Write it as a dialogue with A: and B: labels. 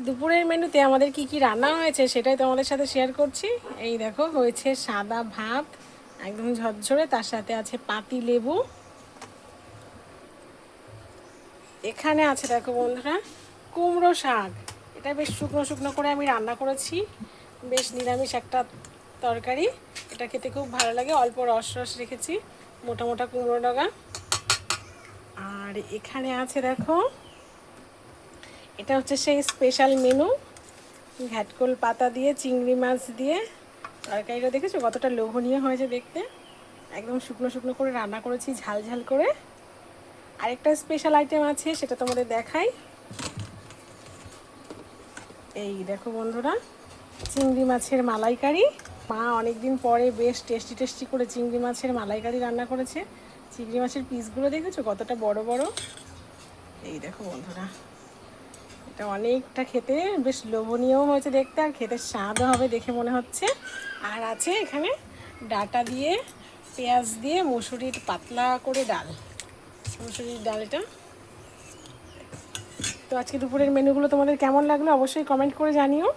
A: দুপুরের মেনুতে আমাদের কি কি রান্না হয়েছে সেটাই তোমাদের সাথে শেয়ার করছি। এই দেখো, হয়েছে সাদা ভাত একদম ঝরঝরে, তার সাথে আছে পাতি লেবু। এখানে আছে দেখো বন্ধুরা কুমড়ো শাক। এটা বেশ শুকনো শুকনো করে আমি রান্না করেছি, বেশ নিরামিষ একটা তরকারি। এটা খেতে খুব ভালো লাগে, অল্প রস রস রেখেছি, মোটা মোটা কুমড়ো ডগা। আর এখানে আছে দেখো, এটা হচ্ছে সেই স্পেশাল মেনু, ঘ্যাটকোল পাতা দিয়ে চিংড়ি মাছ দিয়ে তরকারিটা। দেখেছো কতটা লোভনীয় হয়েছে দেখতে, একদম শুকনো শুকনো করে রান্না করেছি ঝাল ঝাল করে। আরেকটা স্পেশাল আইটেম আছে, সেটা তোমাদের দেখাই। এই দেখো বন্ধুরা, চিংড়ি মাছের মালাইকারি। মা অনেকদিন পরে বেশ টেস্টি টেস্টি করে চিংড়ি মাছের মালাইকারি রান্না করেছে। চিংড়ি মাছের পিসগুলো দেখেছো কতটা বড় বড়। এই দেখো বন্ধুরা, এটা অনেকটা খেতে বেশ লোভনীয় হয়েছে দেখতে, আর খেতে স্বাদও হবে দেখে মনে হচ্ছে। আর আছে এখানে ডাটা দিয়ে পেঁয়াজ দিয়ে মুসুরির পাতলা করে ডাল, মুসুরির ডাল এটা। তো আজকে দুপুরের মেনুগুলো তোমাদের কেমন লাগলো অবশ্যই কমেন্ট করে জানিও।